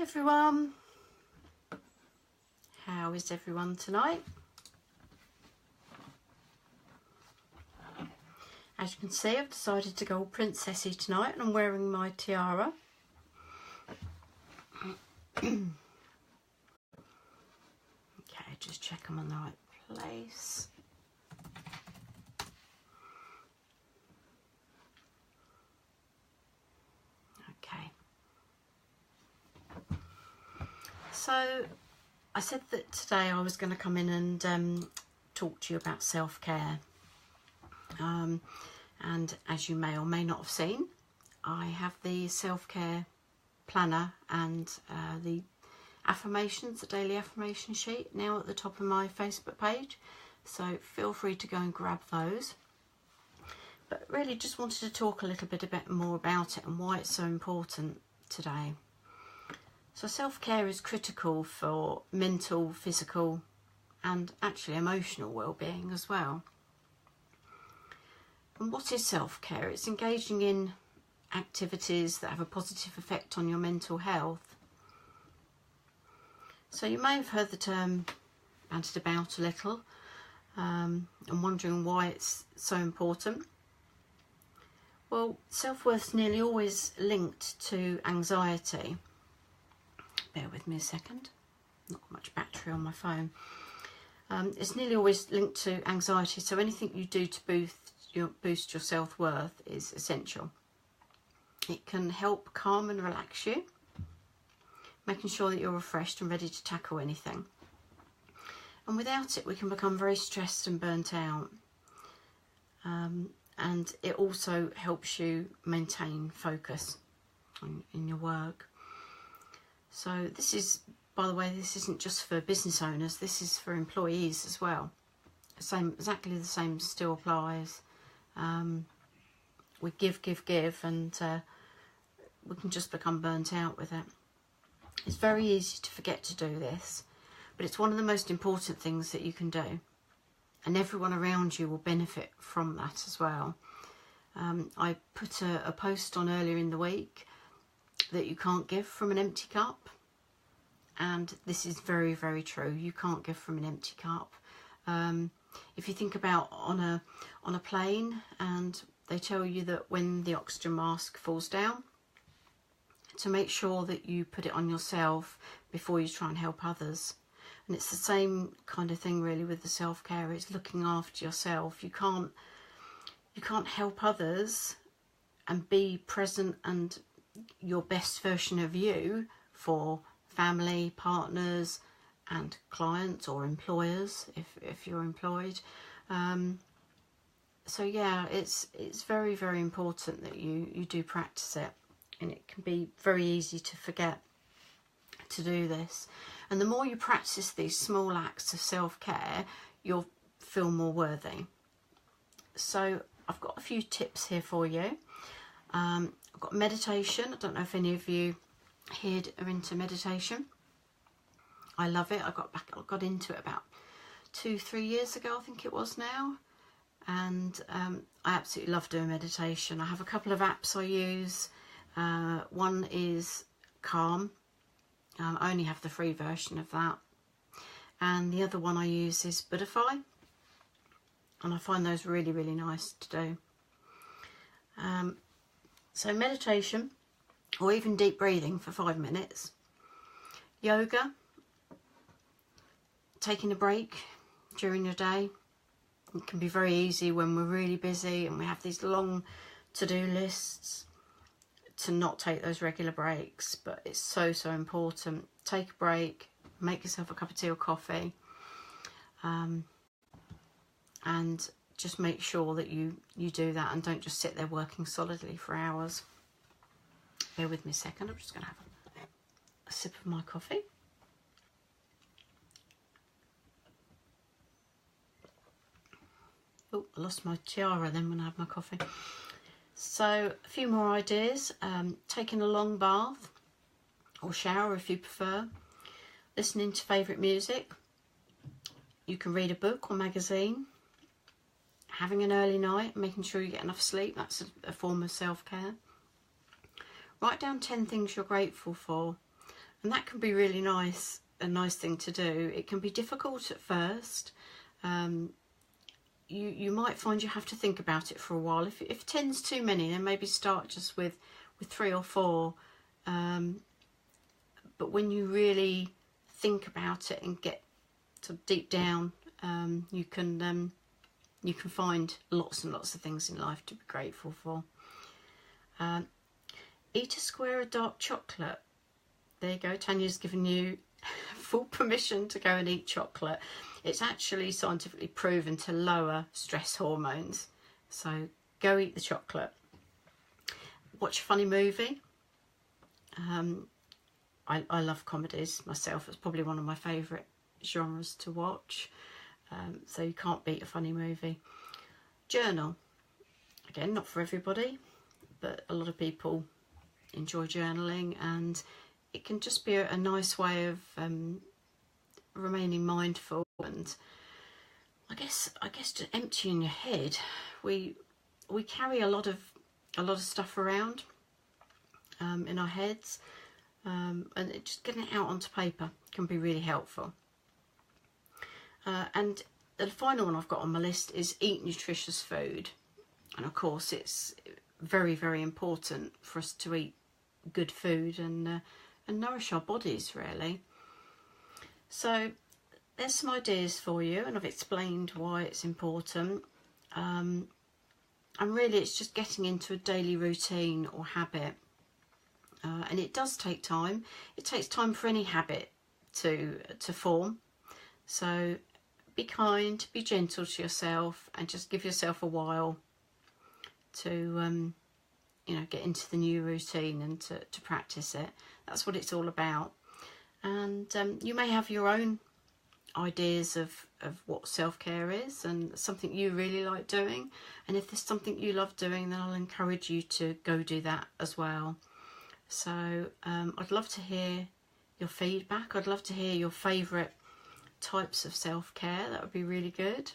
everyone, how is everyone tonight? As you can see, I've decided to go all princessy tonight and I'm wearing my tiara. Okay, just check I'm on the right place. Okay. So I said that today I was going to come in and talk to you about self-care. And as you may or may not have seen, I have the self-care planner and the affirmations, the daily affirmation sheet now at the top of my Facebook page. So feel free to go and grab those. But really just wanted to talk a little bit more about it and why it's so important today. So self-care is critical for mental, physical and actually emotional well-being as well. And what is self-care? It's engaging in activities that have a positive effect on your mental health. So you may have heard the term bandied about a little and wondering why it's so important. Well, self-worth is nearly always linked to anxiety. Bear with me a second, not got much battery on my phone. It's nearly always linked to anxiety, so anything you do to boost your self-worth is essential. It can help calm and relax you, making sure that you're refreshed and ready to tackle anything. And without it, we can become very stressed and burnt out. And it also helps you maintain focus in your work. So this is, by the way, this isn't just for business owners, this is for employees as well. Exactly the same still applies. We give and we can just become burnt out with it. It's very easy to forget to do this, but it's one of the most important things that you can do, and everyone around you will benefit from that as well. I put a post on earlier in the week that you can't give from an empty cup, and this is very, very true. You can't give from an empty cup. If you think about on a plane, and they tell you that when the oxygen mask falls down, to make sure that you put it on yourself before you try and help others. And it's the same kind of thing really with the self-care. It's looking after yourself. You can't help others and be present and your best version of you for family, partners and clients or employers if you're employed. So yeah, it's very, very important that you do practice it, and it can be very easy to forget to do this. And the more you practice these small acts of self-care, you'll feel more worthy. So I've got a few tips here for you. I've got meditation. I don't know if any of you here are into meditation. I love it. I got into it about 2-3 years ago, I think it was now. And I absolutely love doing meditation. I have a couple of apps I use. One is Calm. I only have the free version of that. And the other one I use is Buddhify. And I find those really, really nice to do. So meditation, or even deep breathing for 5 minutes. Yoga, taking a break during your day. It can be very easy when we're really busy and we have these long to-do lists to not take those regular breaks, but it's so, so important. Take a break, make yourself a cup of tea or coffee, and just make sure that you do that and don't just sit there working solidly for hours. Bear with me a second, I'm just going to have a sip of my coffee. Oh, I lost my tiara then when I had my coffee. So a few more ideas. Taking a long bath or shower if you prefer. Listening to favourite music. You can read a book or magazine. Having an early night, making sure you get enough sleep. That's a form of self-care. Write down 10 things you're grateful for. And that can be really nice, a nice thing to do. It can be difficult at first. You might find you have to think about it for a while. If 10's too many, then maybe start just with 3 or 4. But when you really think about it and get sort of deep down, you can find lots and lots of things in life to be grateful for. Eat a square of dark chocolate. There you go, Tanya's given you full permission to go and eat chocolate. It's actually scientifically proven to lower stress hormones. So go eat the chocolate. Watch a funny movie. I love comedies myself. It's probably one of my favourite genres to watch. So you can't beat a funny movie. Journal. Again, not for everybody, but a lot of people enjoy journaling, and it can just be a nice way of remaining mindful, and I guess just emptying your head. We carry a lot of stuff around in our heads, and just getting it out onto paper can be really helpful. And the final one I've got on my list is eat nutritious food. And of course it's very, very important for us to eat good food and nourish our bodies, really. So there's some ideas for you, and I've explained why it's important. And really it's just getting into a daily routine or habit. And it does take time. It takes time for any habit to form. So be kind, be gentle to yourself, and just give yourself a while to get into the new routine and to practice it. That's what it's all about. And you may have your own ideas of what self-care is and something you really like doing. And if there's something you love doing, then I'll encourage you to go do that as well. So I'd love to hear your feedback. I'd love to hear your favourite types of self-care. That would be really good.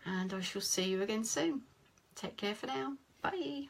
And I shall see you again soon. Take care for now. Bye.